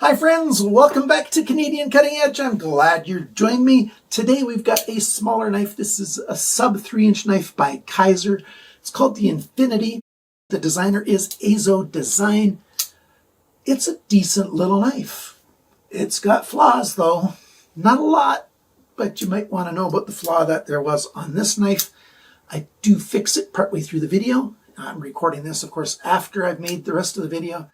Hi friends, welcome back to Canadian Cutting Edge. I'm glad you're joining me. Today we've got a smaller knife. This is a sub 3-inch knife by Kizer. It's called the Infinity. The designer is AZO Design. It's a decent little knife. It's got flaws though, not a lot, but you might want to know about the flaw that there was on this knife. I do fix it partway through the video. I'm recording this, of course, after I've made the rest of the video.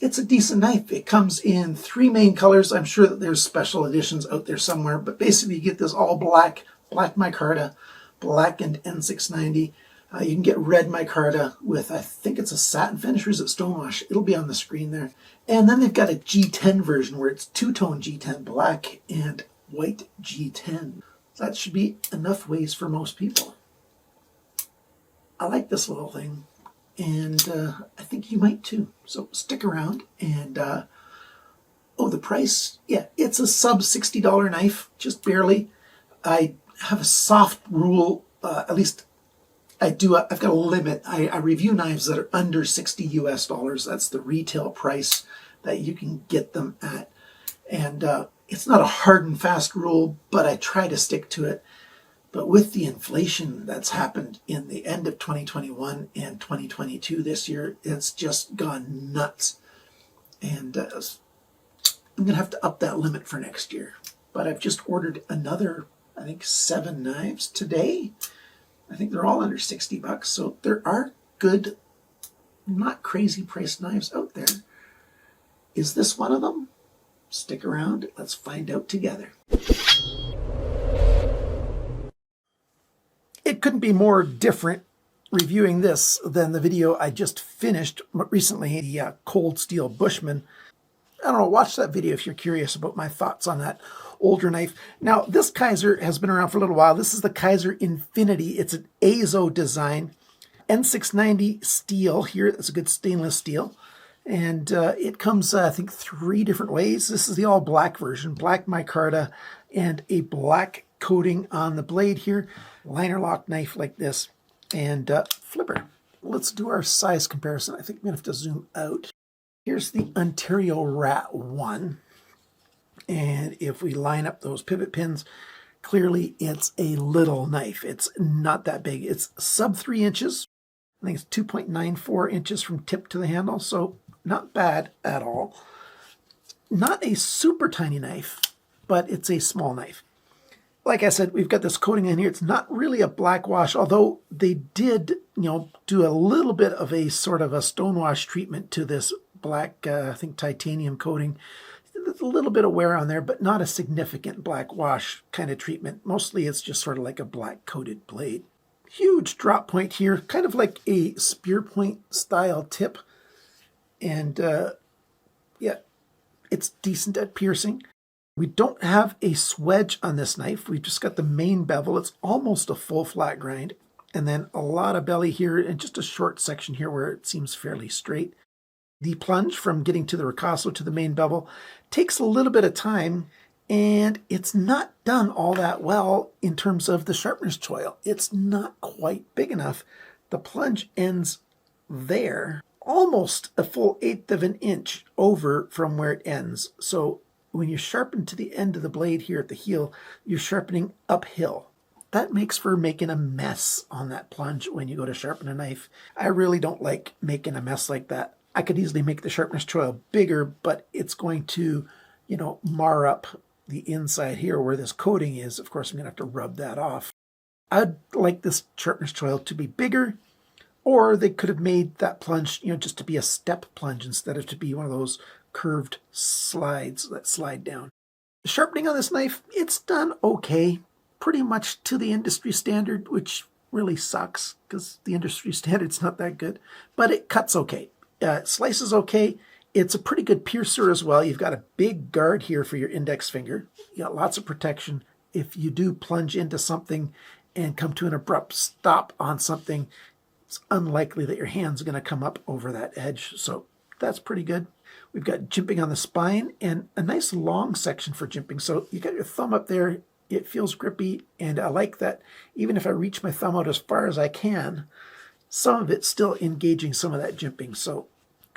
It's a decent knife. It comes in 3 main colors. I'm sure that there's special editions out there somewhere, but basically you get this all black micarta, blackened N690. You can get red micarta with, I think it's a satin finish, or is it stonewash? It'll be on the screen there. And then they've got a G10 version where it's two-tone G10, black and white G10. That should be enough ways for most people. I like this little thing. And I think you might too. So stick around. And oh, the price? Yeah, it's a sub $60 knife, just barely. I have a soft rule, at least I do. I've got a limit. I review knives that are under $60 US. That's the retail price that you can get them at. And it's not a hard and fast rule, but I try to stick to it. But with the inflation that's happened in the end of 2021 and 2022 this year, it's just gone nuts. And I'm going to have to up that limit for next year. But I've just ordered another, I think, 7 knives today. I think they're all under 60 bucks. So there are good, not crazy priced knives out there. Is this one of them? Stick around. Let's find out together. It couldn't be more different reviewing this than the video I just finished recently, the Cold Steel Bushman. I don't know, watch that video if you're curious about my thoughts on that older knife. Now, this Kizer has been around for a little while. This is the Kizer Infinity. It's an AZO design. N690 steel here. That's a good stainless steel. And it comes, I think, 3 different ways. This is the all black version, black micarta and a black coating on the blade here. Liner lock knife like this, and flipper. Let's do our size comparison. I think I'm going to have to zoom out. Here's the Ontario Rat 1. And if we line up those pivot pins, clearly it's a little knife. It's not that big. It's sub 3 inches. I think it's 2.94 inches from tip to the handle, so not bad at all. Not a super tiny knife, but it's a small knife. Like I said, we've got this coating in here. It's not really a black wash, although they did, do a little bit of a sort of a stonewash treatment to this black, I think, titanium coating. There's a little bit of wear on there, but not a significant black wash kind of treatment. Mostly it's just sort of like a black coated blade. Huge drop point here, kind of like a spear point style tip. And yeah, it's decent at piercing. We don't have a swedge on this knife. We've just got the main bevel. It's almost a full flat grind. And then a lot of belly here and just a short section here where it seems fairly straight. The plunge from getting to the ricasso to the main bevel takes a little bit of time, and it's not done all that well in terms of the sharpener's choil. It's not quite big enough. The plunge ends there, almost a full 1/8 of an inch over from where it ends. So when you sharpen to the end of the blade here at the heel, you're sharpening uphill. That makes for making a mess on that plunge when you go to sharpen a knife. I really don't like making a mess like that. I could easily make the sharpener's choil bigger, but it's going to, mar up the inside here where this coating is. Of course, I'm going to have to rub that off. I'd like this sharpener's choil to be bigger, or they could have made that plunge, just to be a step plunge instead of to be one of those curved slides that slide down. The sharpening on this knife, it's done okay, pretty much to the industry standard, which really sucks because the industry standard's not that good, but it cuts okay. Slices okay. It's a pretty good piercer as well. You've got a big guard here for your index finger. You got lots of protection. If you do plunge into something and come to an abrupt stop on something, it's unlikely that your hand's going to come up over that edge. So that's pretty good. We've got jimping on the spine and a nice long section for jimping. So you got your thumb up there. It feels grippy, and I like that even if I reach my thumb out as far as I can, some of it's still engaging some of that jimping. So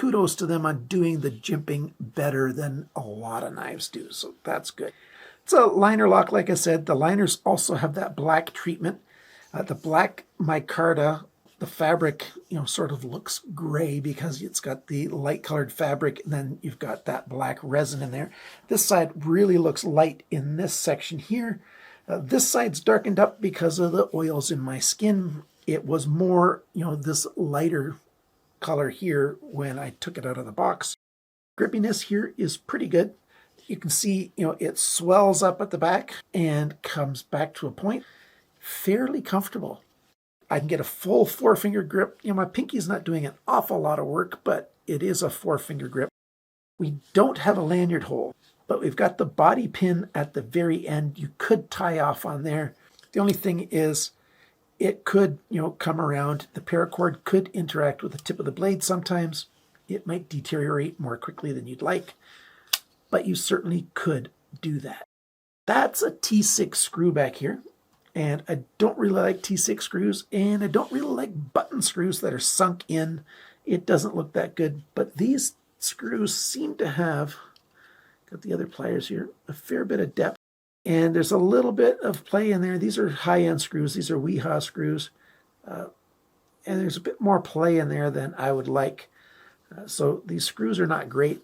kudos to them on doing the jimping better than a lot of knives do, so that's good. It's a liner lock, like I said. The liners also have that black treatment. The black micarta, the fabric, sort of looks gray because it's got the light colored fabric, and then you've got that black resin in there. This side really looks light in this section here. This side's darkened up because of the oils in my skin. It was more, this lighter color here when I took it out of the box. Grippiness here is pretty good. You can see, it swells up at the back and comes back to a point. Fairly comfortable. I can get a full 4-finger grip. My pinky's not doing an awful lot of work, but it is a 4-finger grip. We don't have a lanyard hole, but we've got the body pin at the very end. You could tie off on there. The only thing is it could, come around. The paracord could interact with the tip of the blade sometimes. It might deteriorate more quickly than you'd like, but you certainly could do that. That's a T6 screw back here. And I don't really like T6 screws, and I don't really like button screws that are sunk in. It doesn't look that good, but these screws seem to have, got the other pliers here, a fair bit of depth. And there's a little bit of play in there. These are high-end screws. These are WIHA screws. And there's a bit more play in there than I would like. So these screws are not great.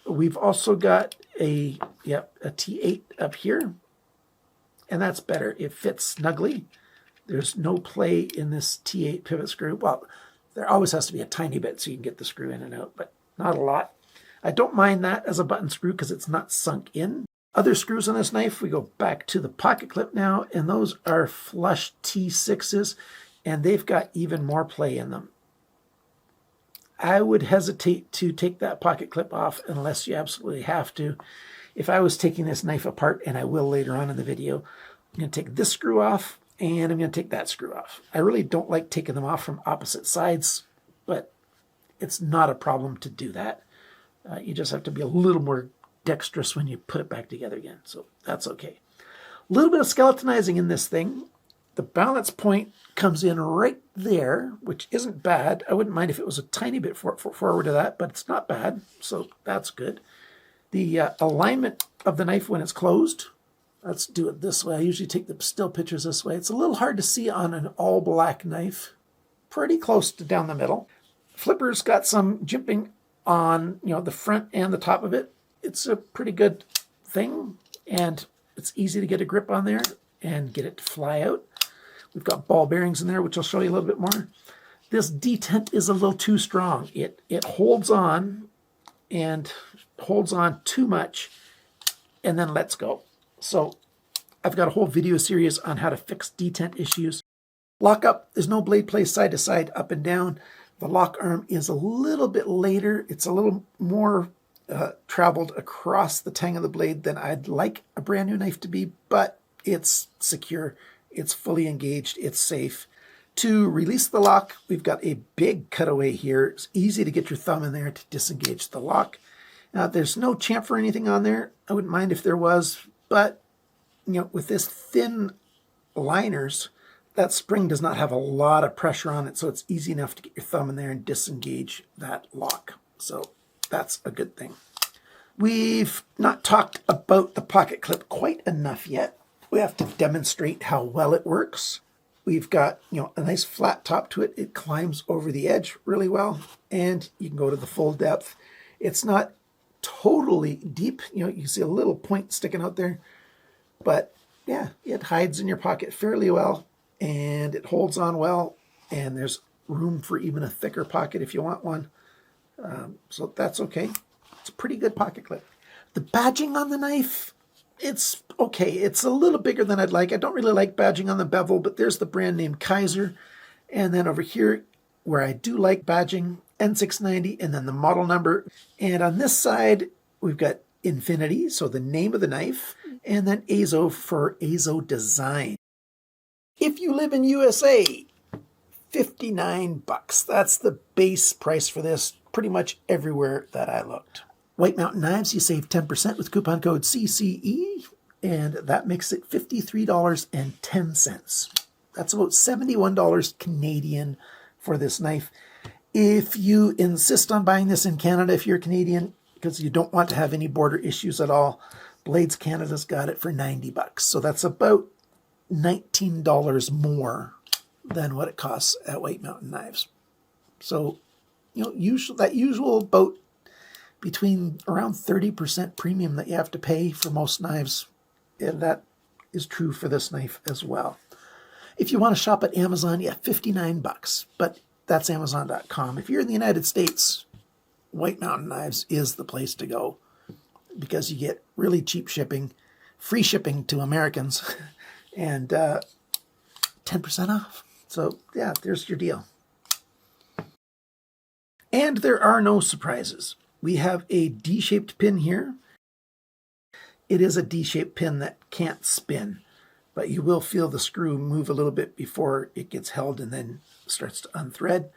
We've also got a T8 up here. And that's better. It fits snugly. There's no play in this T8 pivot screw. Well, there always has to be a tiny bit so you can get the screw in and out, but not a lot. I don't mind that as a button screw because it's not sunk in. Other screws on this knife, we go back to the pocket clip now, and those are flush T6s, and they've got even more play in them. I would hesitate to take that pocket clip off unless you absolutely have to. If I was taking this knife apart, and I will later on in the video, I'm going to take this screw off, and I'm going to take that screw off. I really don't like taking them off from opposite sides, but it's not a problem to do that. You just have to be a little more dexterous when you put it back together again, so that's okay. A little bit of skeletonizing in this thing. The balance point comes in right there, which isn't bad. I wouldn't mind if it was a tiny bit forward of that, but it's not bad, so that's good. The alignment of the knife when it's closed, let's do it this way. I usually take the still pictures this way. It's a little hard to see on an all-black knife. Pretty close to down the middle. Flipper's got some jimping on the front and the top of it. It's a pretty good thing, and it's easy to get a grip on there and get it to fly out. We've got ball bearings in there, which I'll show you a little bit more. This detent is a little too strong. It holds on and holds on too much and then lets go. So I've got a whole video series on how to fix detent issues. Lock up, there's no blade play side to side, up and down. The lock arm is a little bit later. It's a little more traveled across the tang of the blade than I'd like a brand new knife to be, but it's secure, it's fully engaged, it's safe. To release the lock, we've got a big cutaway here. It's easy to get your thumb in there to disengage the lock. There's no chamfer or anything on there. I wouldn't mind if there was, but with this thin liners, that spring does not have a lot of pressure on it, so it's easy enough to get your thumb in there and disengage that lock. So that's a good thing. We've not talked about the pocket clip quite enough yet. We have to demonstrate how well it works. We've got, a nice flat top to it. It climbs over the edge really well, and you can go to the full depth. It's not totally deep. You can see a little point sticking out there, but yeah, it hides in your pocket fairly well, and it holds on well, and there's room for even a thicker pocket if you want one. So that's okay. It's a pretty good pocket clip. The badging on the knife, it's okay. It's a little bigger than I'd like. I don't really like badging on the bevel, but there's the brand name Kizer. And then over here, where I do like badging, N690, and then the model number. And on this side, we've got Infinity, so the name of the knife, and then AZO for AZO design. If you live in USA, $59. That's the base price for this pretty much everywhere that I looked. White Mountain Knives, you save 10% with coupon code CCE, and that makes it $53.10. That's about $71 Canadian for this knife. If you insist on buying this in Canada, if you're Canadian, because you don't want to have any border issues at all, Blades Canada's got it for 90 bucks. So that's about $19 more than what it costs at White Mountain Knives. So, you know, that usual about between around 30% premium that you have to pay for most knives, and that is true for this knife as well. If you want to shop at Amazon, yeah, 59 bucks, but that's Amazon.com. If you're in the United States, White Mountain Knives is the place to go because you get really cheap shipping, free shipping to Americans, and 10% off. So yeah, there's your deal. And there are no surprises. We have a D-shaped pin here. It is a D-shaped pin that can't spin, but you will feel the screw move a little bit before it gets held and then starts to unthread.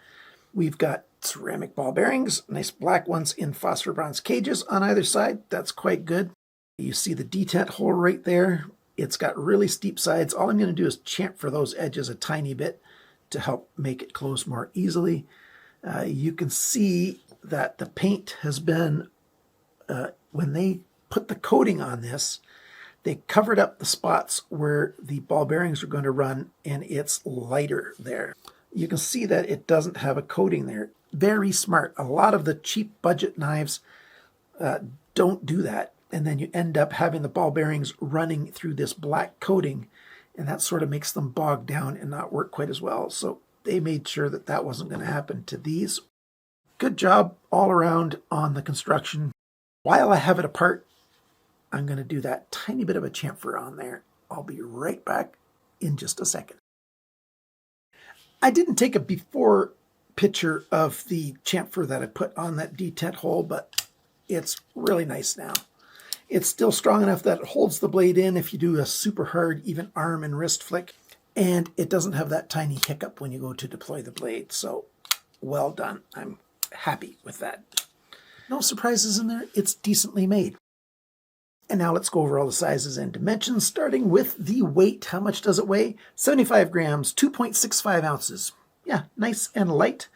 We've got ceramic ball bearings, nice black ones in phosphor bronze cages on either side. That's quite good. You see the detent hole right there. It's got really steep sides. All I'm going to do is chamfer those edges a tiny bit to help make it close more easily. You can see that the paint has been, when they put the coating on this, they covered up the spots where the ball bearings are going to run, and it's lighter there. You can see that it doesn't have a coating there. Very smart. A lot of the cheap budget knives don't do that, and then you end up having the ball bearings running through this black coating, and that sort of makes them bog down and not work quite as well. So they made sure that that wasn't going to happen to these. Good job all around on the construction. While I have it apart, I'm going to do that tiny bit of a chamfer on there. I'll be right back in just a second. I didn't take a before picture of the chamfer that I put on that detent hole, but it's really nice now. It's still strong enough that it holds the blade in if you do a super hard, even arm and wrist flick, and it doesn't have that tiny hiccup when you go to deploy the blade. So well done. I'm happy with that. No surprises in there. It's decently made. And now let's go over all the sizes and dimensions, starting with the weight. How much does it weigh? 75 grams, 2.65 ounces. Yeah, nice and light.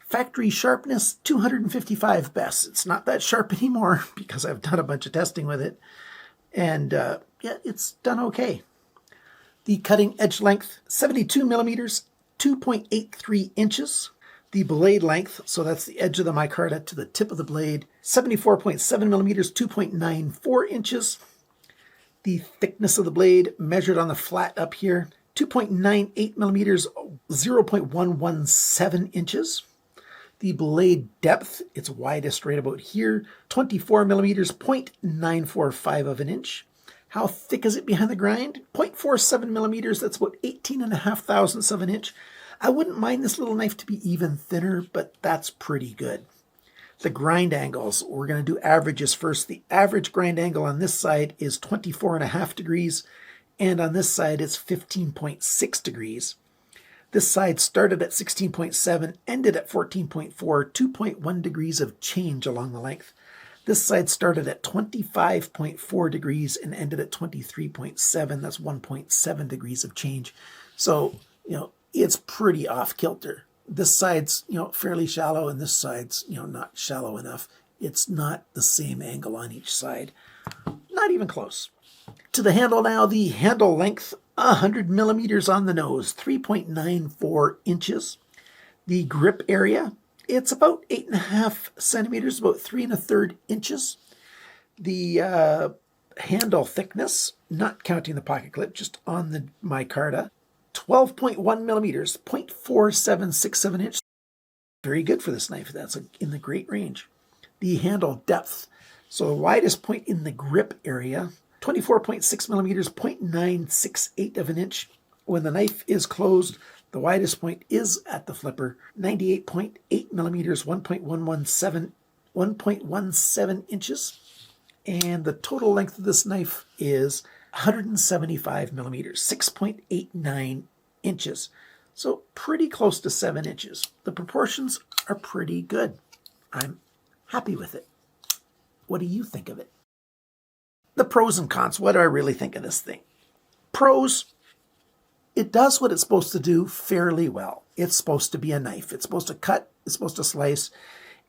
Factory sharpness, 255 best. It's not that sharp anymore because I've done a bunch of testing with it. And yeah, it's done okay. The cutting edge length, 72 millimeters, 2.83 inches. The blade length, so that's the edge of the micarta to the tip of the blade, 74.7 millimeters, 2.94 inches. The thickness of the blade measured on the flat up here, 2.98 millimeters, 0.117 inches. The blade depth, its widest right about here, 24 millimeters, 0.945 of an inch. How thick is it behind the grind? 0.47 millimeters, that's about 18.5 thousandths of an inch. I wouldn't mind this little knife to be even thinner, but that's pretty good. The grind angles, we're going to do averages first. The average grind angle on this side is 24.5 degrees, and on this side it's 15.6 degrees. This side started at 16.7, ended at 14.4, 2.1 degrees of change along the length. This side started at 25.4 degrees and ended at 23.7. That's 1.7 degrees of change. So, you know, it's pretty off kilter. This side's, you know, fairly shallow, and this side's, you know, not shallow enough. It's not the same angle on each side. Not even close. To the handle now, the handle length, 100 millimeters on the nose, 3.94 inches. The grip area, it's about 8.5 centimeters, about 3 1/3 inches. The handle thickness, not counting the pocket clip, just on the micarta, 12.1 millimeters, 0.4767 inch. Very good for this knife. That's in the great range. The handle depth, so the widest point in the grip area, 24.6 millimeters, 0.968 of an inch. When the knife is closed, the widest point is at the flipper, 98.8 millimeters, 1.17 inches. And the total length of this knife is 175 millimeters, 6.89 inches. So pretty close to 7 inches. The proportions are pretty good. I'm happy with it. What do you think of it? The pros and cons. What do I really think of this thing? Pros, it does what it's supposed to do fairly well. It's supposed to be a knife. It's supposed to cut, it's supposed to slice,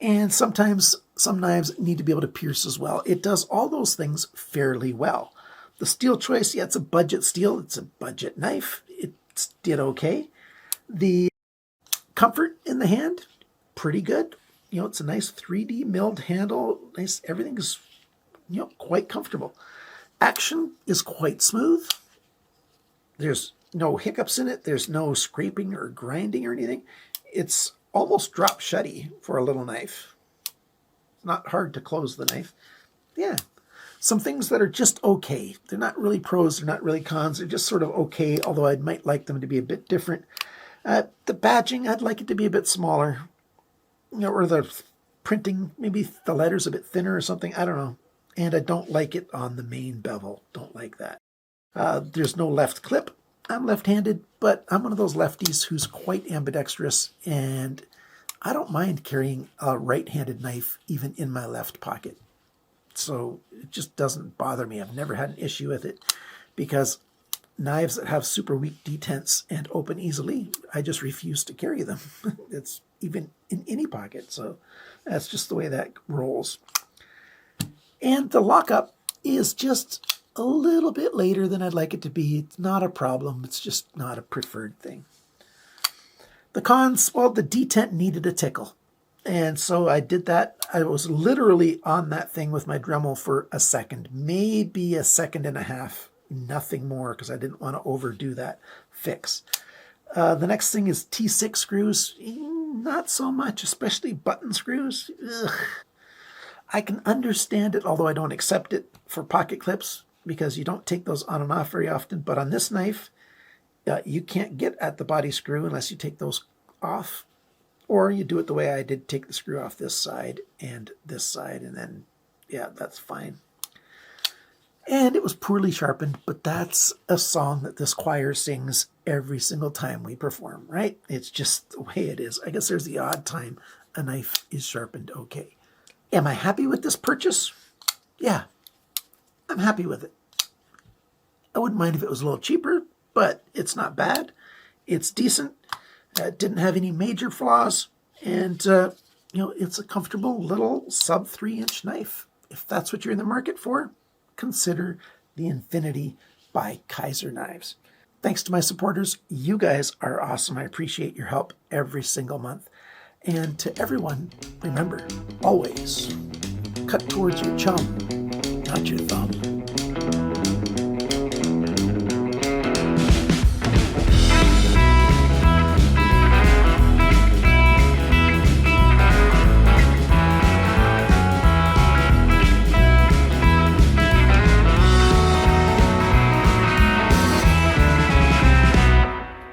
and sometimes some knives need to be able to pierce as well. It does all those things fairly well. The steel choice, yeah, it's a budget steel. It's a budget knife. It did okay. The comfort in the hand, pretty good. You know, it's a nice 3D milled handle. Nice, everything is, you know, quite comfortable. Action is quite smooth. There's no hiccups in it. There's no scraping or grinding or anything. It's almost drop shutty for a little knife. It's not hard to close the knife. Yeah. Some things that are just okay. They're not really pros, they're not really cons. They're just sort of okay, although I might like them to be a bit different. The badging, I'd like it to be a bit smaller. You know, or the printing, maybe the letters a bit thinner or something. I don't know. And I don't like it on the main bevel. Don't like that. There's no left clip. I'm left-handed, but I'm one of those lefties who's quite ambidextrous, and I don't mind carrying a right-handed knife even in my left pocket. So it just doesn't bother me. I've never had an issue with it because knives that have super weak detents and open easily, I just refuse to carry them. It's even in any pocket. So that's just the way that rolls. And the lockup is just a little bit later than I'd like it to be. It's not a problem. It's just not a preferred thing. The cons, well, the detent needed a tickle. And so I did that. I was literally on that thing with my Dremel for a second, maybe a second and a half, nothing more, because I didn't want to overdo that fix. The next thing is T6 screws. Not so much, especially button screws. Ugh. I can understand it, although I don't accept it for pocket clips because you don't take those on and off very often. But on this knife, you can't get at the body screw unless you take those off. Or you do it the way I did, take the screw off this side, and then, yeah, that's fine. And it was poorly sharpened, but that's a song that this choir sings every single time we perform, right? It's just the way it is. I guess there's the odd time a knife is sharpened okay. Am I happy with this purchase? Yeah, I'm happy with it. I wouldn't mind if it was a little cheaper, but it's not bad. It's decent. It didn't have any major flaws, and you know, it's a comfortable little sub 3-inch knife. If that's what you're in the market for, consider the Infinity by Kizer Knives. Thanks to my supporters. You guys are awesome. I appreciate your help every single month. And to everyone, remember, always cut towards your chum, not your thumb.